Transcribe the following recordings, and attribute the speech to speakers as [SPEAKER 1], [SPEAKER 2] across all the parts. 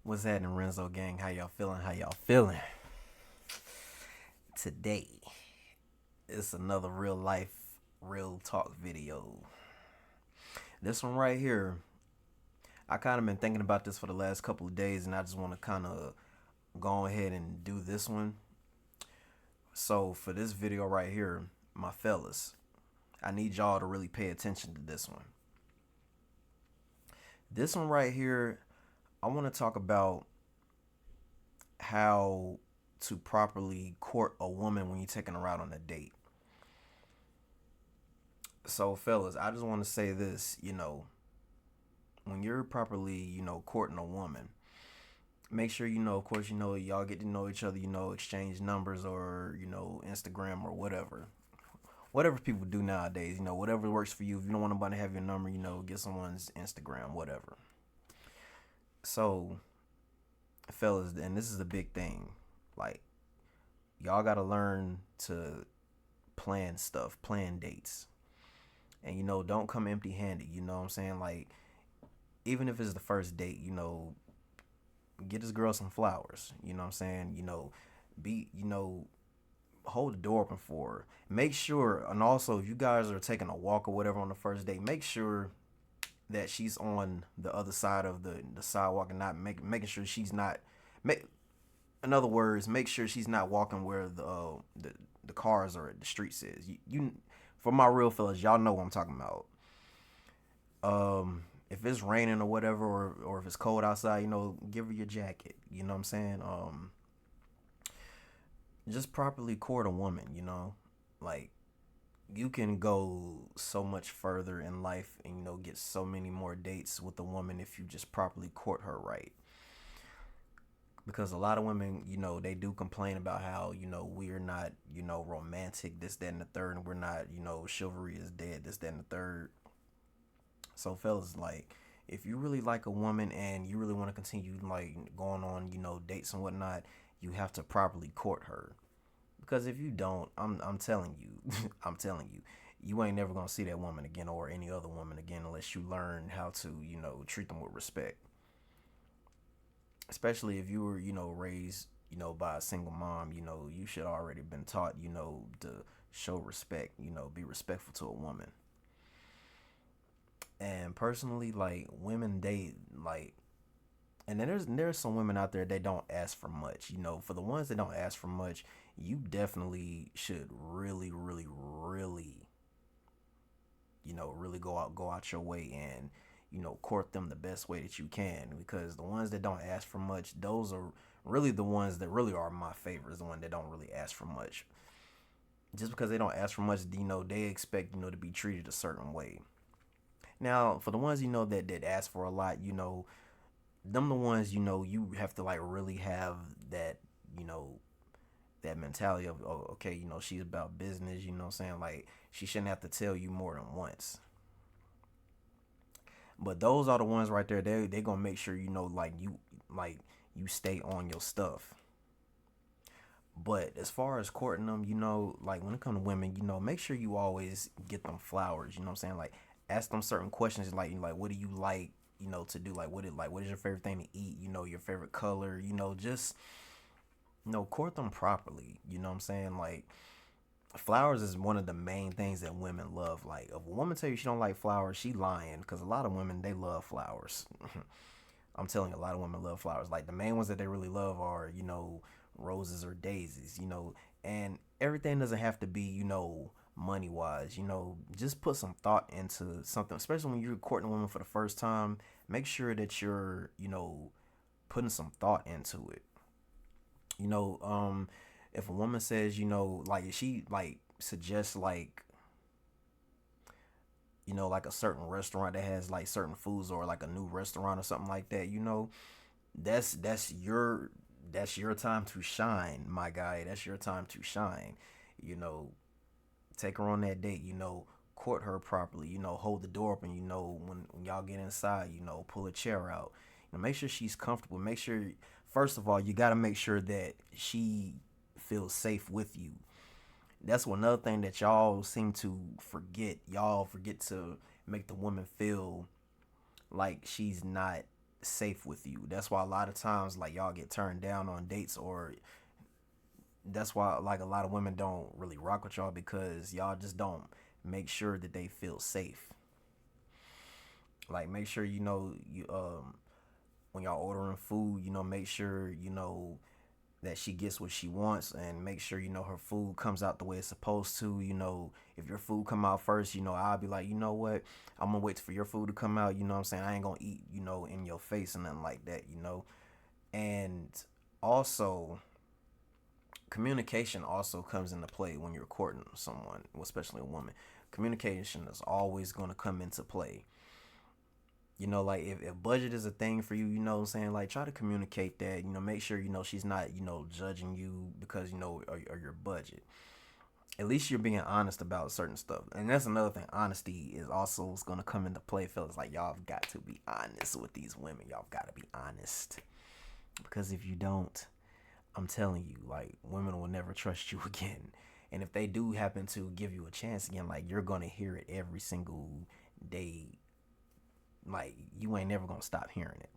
[SPEAKER 1] What's happening, Renzo Gang? How y'all feeling? How y'all feeling? Today, it's another real life, real talk video. This one right here, I kind of been thinking about this for the last couple of days, and I just want to kind of go ahead and do this one. So, for this video right here, my fellas, I need y'all to really pay attention to this one. This one right here, I want to talk about how to properly court a woman when you're taking her out on a date. So, fellas, I just want to say this, when you're properly, courting a woman, make sure, of course, y'all get to know each other, exchange numbers or, Instagram or whatever. Whatever people do nowadays, whatever works for you. If you don't want nobody to have your number, get someone's Instagram, whatever. So, fellas, and this is a big thing. Like, y'all got to learn to plan stuff, plan dates. And, don't come empty handed. You know what I'm saying? Like, even if it's the first date, get this girl some flowers. You know what I'm saying? Be, hold the door open for her. Make sure, and also, if you guys are taking a walk or whatever on the first date, make sure that she's on the other side of the sidewalk and not making sure she's not. In other words, make sure she's not walking where the cars or the streets is. You for my real fellas, y'all know what I'm talking about. If it's raining or whatever, or if it's cold outside, give her your jacket. You know what I'm saying? Just properly court a woman. Like, you can go so much further in life and get so many more dates with a woman if you just properly court her right. Because a lot of women, they do complain about how, we're not, romantic, this, that, and the third, and we're not, chivalry is dead, this, that, and the third. So, fellas, like, if you really like a woman and you really want to continue, like, going on, dates and whatnot, you have to properly court her. Because if you don't, I'm telling you, I'm telling you, you ain't never gonna see that woman again or any other woman again unless you learn how to, treat them with respect. Especially if you were, raised, by a single mom, you should already been taught, to show respect, be respectful to a woman. And personally, like, women, they like, and then there's some women out there that don't ask for much. For the ones that don't ask for much, you definitely should really, really, really, really go out your way and court them the best way that you can, because the ones that don't ask for much, those are really the ones that really are my favorites. The one that don't really ask for much, just because they don't ask for much, they expect to be treated a certain way. Now, for the ones that ask for a lot, them the ones you have to, like, really have that you know that mentality of, oh, okay, she's about business. You know what I'm saying? Like, she shouldn't have to tell you more than once. But those are the ones right there. They gonna make sure like you stay on your stuff. But as far as courting them, like, when it comes to women, make sure you always get them flowers. You know what I'm saying? Like, ask them certain questions, like what do you like, to do? Like, what is your favorite thing to eat? Your favorite color. Just court them properly. You know what I'm saying? Like, flowers is one of the main things that women love. Like, if a woman tell you she don't like flowers, she lying, because a lot of women, they love flowers. I'm telling you, a lot of women love flowers. Like, the main ones that they really love are, roses or daisies, and everything doesn't have to be, money wise. Just put some thought into something, especially when you're courting a woman for the first time. Make sure that you're, putting some thought into it. You know, if a woman says, like, if she, like, suggests, like, like a certain restaurant that has, like, certain foods, or like a new restaurant or something like that, that's your time to shine, my guy. That's your time to shine. You know, take her on that date. Court her properly. Hold the door open. When y'all get inside, pull a chair out. Make sure she's comfortable. Make sure, first of all, you got to make sure that she feels safe with you. That's one other thing that y'all seem to forget. Y'all forget to make the woman feel like she's not safe with you. That's why a lot of times like y'all get turned down on dates, or that's why like a lot of women don't really rock with y'all because y'all just don't make sure that they feel safe. Like make sure you when y'all ordering food, make sure that she gets what she wants, and make sure her food comes out the way it's supposed to. If your food come out first, I'll be like, you know what, I'm gonna wait for your food to come out. What I'm saying, I ain't gonna eat in your face and nothing like that. And also, communication also comes into play when you're courting someone, especially a woman. Communication is always going to come into play. Like if budget is a thing for you, what I'm saying, like try to communicate that. Make sure she's not judging you because or your budget. At least you're being honest about certain stuff, and that's another thing. Honesty is also going to come into play, fellas. Like y'all have got to be honest with these women. Y'all got to be honest, because if you don't, I'm telling you, like women will never trust you again. And if they do happen to give you a chance again, like you're gonna hear it every single day. Like you ain't never gonna stop hearing it.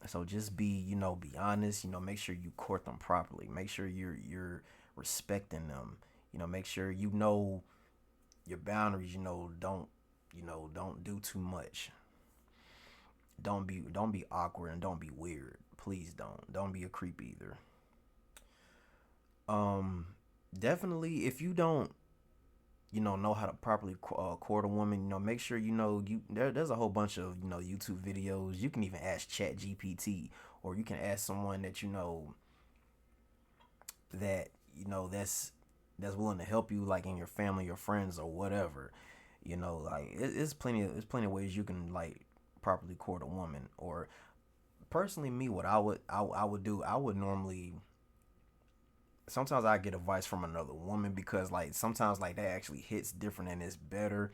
[SPEAKER 1] So just be honest. Make sure you court them properly. Make sure you're respecting them. Make sure your boundaries. Don't do too much. Don't be awkward, and don't be weird. Please don't be a creep either. Um, Definitely, if you don't, know how to properly court a woman, make sure there's a whole bunch of YouTube videos. You can even ask Chat GPT, or you can ask someone that that that's willing to help you, like in your family, your friends, or whatever. Like it's plenty of ways you can like properly court a woman. Or personally, me, what I would do, I would normally sometimes I get advice from another woman, because like sometimes like that actually hits different and it's better.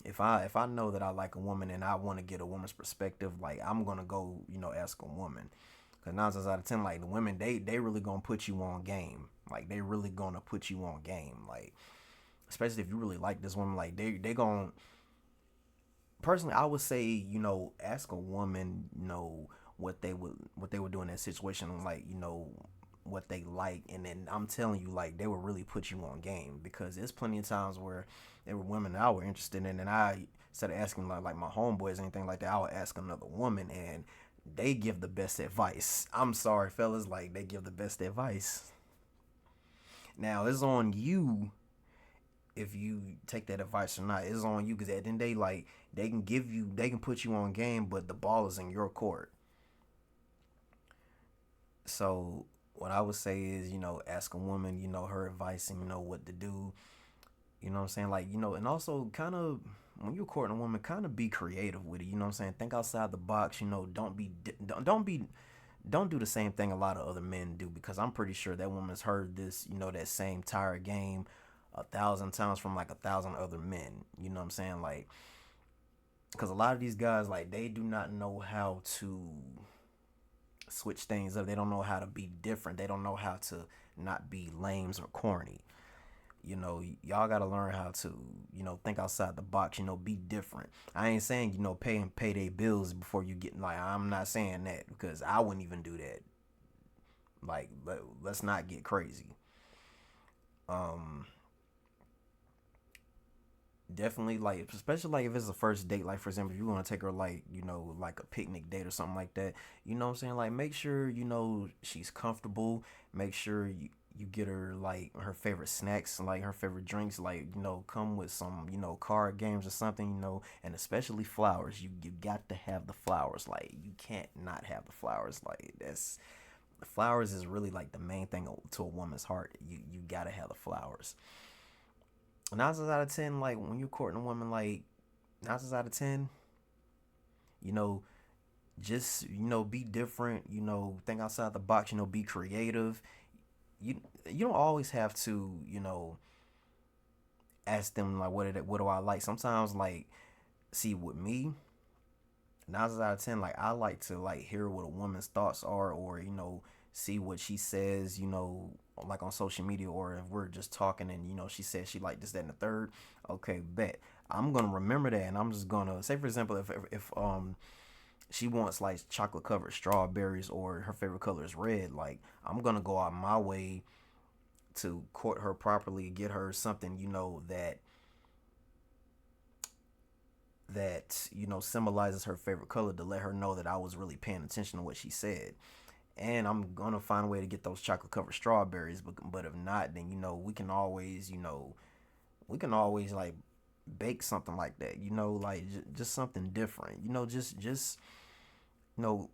[SPEAKER 1] If I know that I like a woman and I want to get a woman's perspective, like I'm gonna go ask a woman, because 9 times out of 10, like the women, they really gonna put you on game. Like they really gonna put you on game. Like especially if you really like this woman, like they gonna, personally I would say ask a woman what they would do in that situation, like what they like, and then I'm telling you, like they will really put you on game, because there's plenty of times where there were women that I were interested in, and I, instead of asking like my homeboys or anything like that, I would ask another woman, and they give the best advice. I'm sorry, fellas, like they give the best advice. Now it's on you if you take that advice or not. It's on you, because at the end of the day, like they can put you on game, but the ball is in your court. So what I would say is, ask a woman, her advice, and what to do. What I'm saying? Like, and also kind of when you're courting a woman, kind of be creative with it. What I'm saying? Think outside the box. Don't do the same thing a lot of other men do, because I'm pretty sure that woman's heard this, that same tired game 1,000 times from like 1,000 other men. What I'm saying? Like, because a lot of these guys, like, they do not know how to switch things up. They don't know how to be different. They don't know how to not be lames or corny. Y'all gotta learn how to, think outside the box. Be different. I ain't saying pay their bills before you get, like, I'm not saying that, because I wouldn't even do that. Like, let's not get crazy. Um, Definitely, like, especially like if it's a first date, like for example, if you want to take her, like, like a picnic date or something like that. What I'm saying? Like, make sure she's comfortable. Make sure you get her like her favorite snacks, like her favorite drinks, like come with some card games or something, and especially flowers. You got to have the flowers. Like, you can't not have the flowers. Like, that's, the flowers is really like the main thing to a woman's heart. You gotta have the flowers. 9 times out of 10, like when you're courting a woman, like 9 times out of 10, you know, just be different. Think outside the box. Be creative. You don't always have to ask them like what do I like. Sometimes, like, see, with me, 9 times out of 10, like I like to like hear what a woman's thoughts are, or see what she says, like on social media, or if we're just talking and she says she like this, that, and the third. Okay, bet I'm gonna remember that, and I'm just gonna say, for example, if she wants like chocolate covered strawberries or her favorite color is red, like I'm gonna go out my way to court her properly, get her something, that symbolizes her favorite color, to let her know that I was really paying attention to what she said. And I'm gonna find a way to get those chocolate covered strawberries. But if not, then we can always like bake something like that. Like just something different. Just you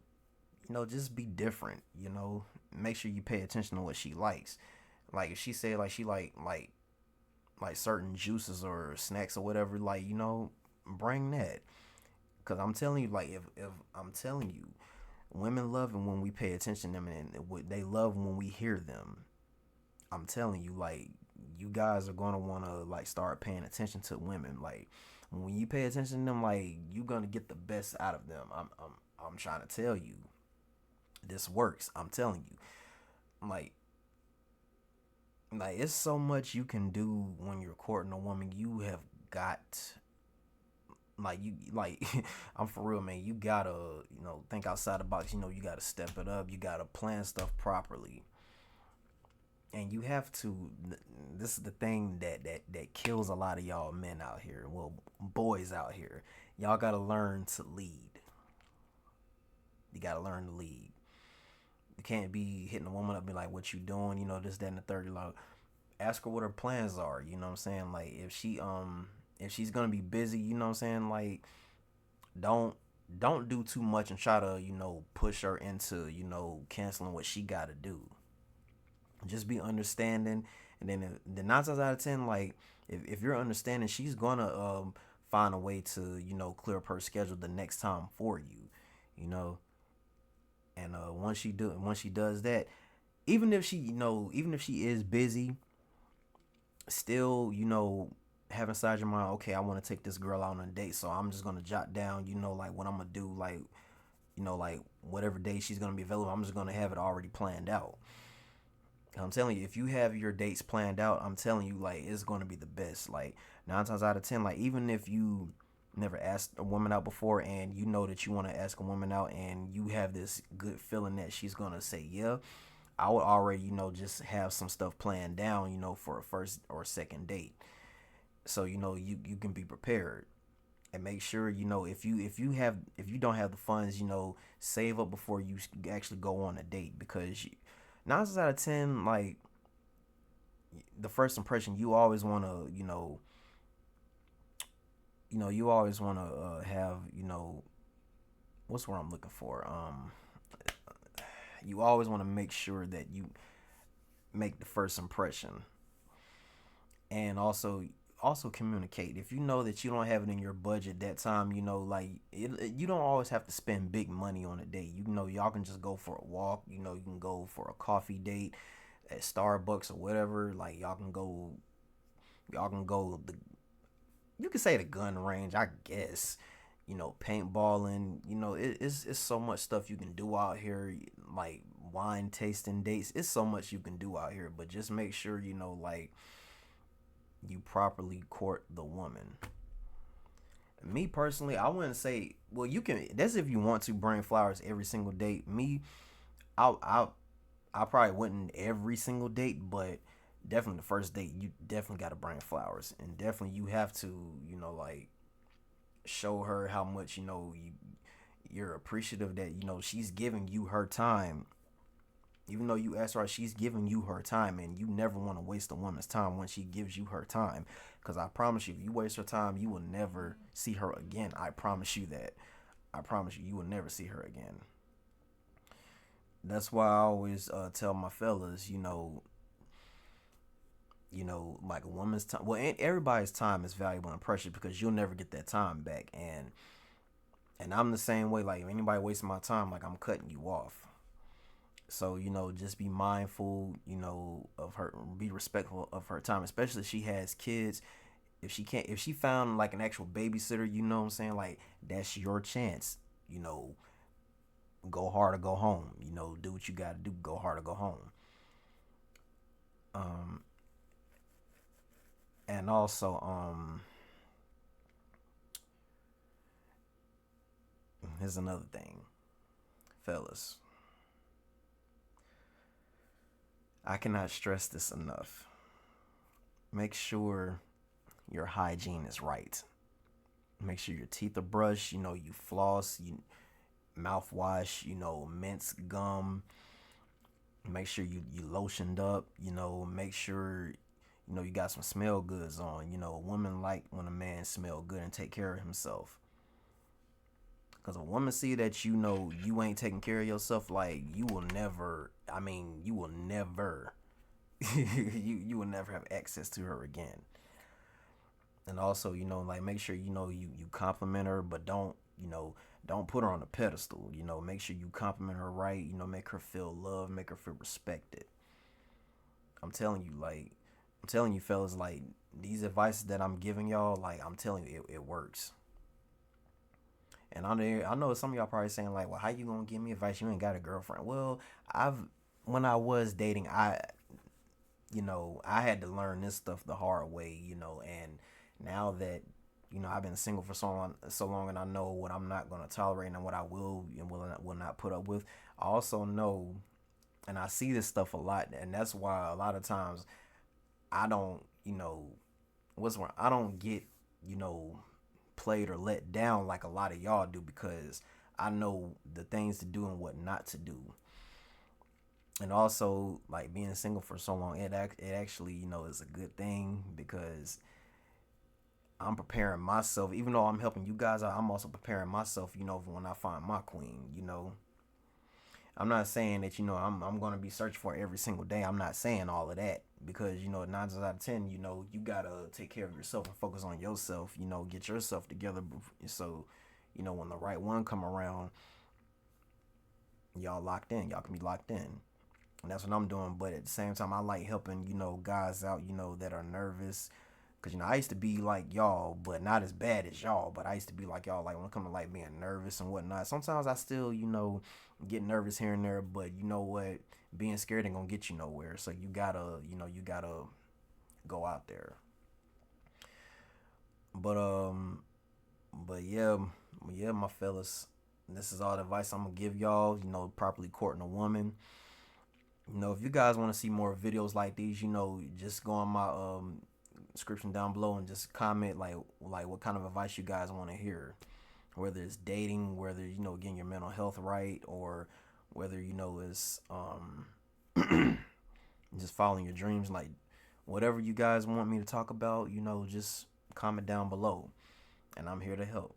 [SPEAKER 1] know just be different. Make sure you pay attention to what she likes. Like if she said like she like certain juices or snacks or whatever, like bring that. Cause I'm telling you, like if I'm telling you, women love it when we pay attention to them, and they love when we hear them. I'm telling you, like you guys are gonna wanna like start paying attention to women. Like when you pay attention to them, like you're gonna get the best out of them. I'm trying to tell you, this works. I'm telling you, like it's so much you can do when you're courting a woman. You have got like you like I'm for real, man. You gotta think outside the box. You gotta step it up. You gotta plan stuff properly, and you have to. This is the thing that kills a lot of y'all men out here. Well, boys out here, y'all gotta learn to lead. You gotta learn to lead. You can't be hitting a woman up, be like, "What you doing?" This, that, and the third. Like, ask her what her plans are. You know what I'm saying? Like, if she's gonna be busy, you know what I'm saying? Like, don't don't do too much and try to push her into canceling what she got to do. Just be understanding, and then the 9 times out of 10, like if you're understanding, she's gonna find a way to clear up her schedule the next time for you, you know. And once she does that, even if she is busy, still have inside your mind, okay, I want to take this girl out on a date, so I'm just gonna jot down like what I'm gonna do, like like whatever day she's gonna be available, I'm just gonna have it already planned out. I'm telling you, if you have your dates planned out, I'm telling you, like it's gonna be the best. Like 9 times out of 10, like even if you never asked a woman out before and you know that you want to ask a woman out and you have this good feeling that she's gonna say yeah, I would already just have some stuff planned down for a first or second date, so you can be prepared. And make sure if you don't have the funds, save up before you actually go on a date, because 9 times out of 10, like the first impression, you always want to you always want to have what's what I'm looking for, you always want to make sure that you make the first impression. And also communicate. If you know that you don't have it in your budget that time, like you don't always have to spend big money on a date. Y'all can just go for a walk. You can go for a coffee date at Starbucks or whatever. Like y'all can go you can say the gun range, I guess. Paintballing. It's so much stuff you can do out here. Like wine tasting dates. It's so much you can do out here. But just make sure like you properly court the woman. Me personally, I wouldn't say. Well, you can. That's if you want to bring flowers every single date. Me, I probably wouldn't every single date, but definitely the first date, you definitely got to bring flowers, and definitely you have to, like show her how much you're appreciative that she's giving you her time. Even though you asked her, she's giving you her time, and you never want to waste a woman's time when she gives you her time. Because I promise you, if you waste her time, you will never see her again. I promise you that. I promise you, you will never see her again. That's why I always tell my fellas, like a woman's time. Well, everybody's time is valuable and precious, because you'll never get that time back. And I'm the same way. Like if anybody wasting my time, like I'm cutting you off. So just be mindful, of her, be respectful of her time, especially if she has kids. If she found like an actual babysitter, what I'm saying, like that's your chance. You know, go hard or go home. Do what you got to do. Go hard or go home. Um, and also, here's another thing, fellas. I cannot stress this enough. Make sure your hygiene is right. Make sure your teeth are brushed. You floss. You mouthwash. Mints, gum. Make sure you lotioned up. Make sure you got some smell goods on. Women like when a man smell good and take care of himself. Cause a woman see that you ain't taking care of yourself, like you will never. I mean, you will never. you will never have access to her again. And also, like make sure you compliment her, but don't put her on a pedestal. Make sure you compliment her right. Make her feel loved, make her feel respected. I'm telling you, like I'm telling you, fellas, like these advices that I'm giving y'all, like I'm telling you, it works. And I know some of y'all probably saying like, well, how you gonna give me advice? You ain't got a girlfriend. Well, I've when I was dating, I had to learn this stuff the hard way, and now that I've been single for so long, and I know what I'm not gonna tolerate and what I will and will not put up with. I also know, and I see this stuff a lot, and that's why a lot of times I don't, I don't get, you know, played or let down like a lot of y'all do, because I know the things to do and what not to do. And also, like being single for so long, it actually is a good thing, because I'm preparing myself. Even though I'm helping you guys out, I'm also preparing myself. For when I find my queen. I'm not saying that I'm gonna be searching for it every single day. I'm not saying all of that, because 9 times out of 10, you gotta take care of yourself and focus on yourself. Get yourself together, so when the right one come around, y'all locked in. Y'all can be locked in. And that's what I'm doing. But at the same time, I like helping guys out that are nervous. Cause I used to be like y'all, but not as bad as y'all. But I used to be like y'all, like when it comes to like being nervous and whatnot. Sometimes I still, get nervous here and there. But you know what? Being scared ain't gonna get you nowhere. So you gotta go out there. But yeah, my fellas, this is all the advice I'm gonna give y'all. Properly courting a woman. If you guys want to see more videos like these, just go on my description down below and just comment like what kind of advice you guys want to hear, whether it's dating, whether getting your mental health right, or whether it's just following your dreams, like whatever you guys want me to talk about, just comment down below, and I'm here to help.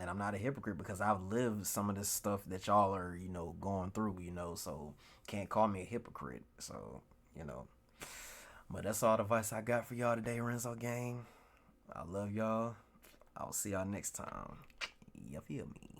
[SPEAKER 1] And I'm not a hypocrite, because I've lived some of this stuff that y'all are going through, so can't call me a hypocrite. So you know but that's all the advice I got for y'all today, Renzo Gang. I love y'all. I'll see y'all next time. You feel me?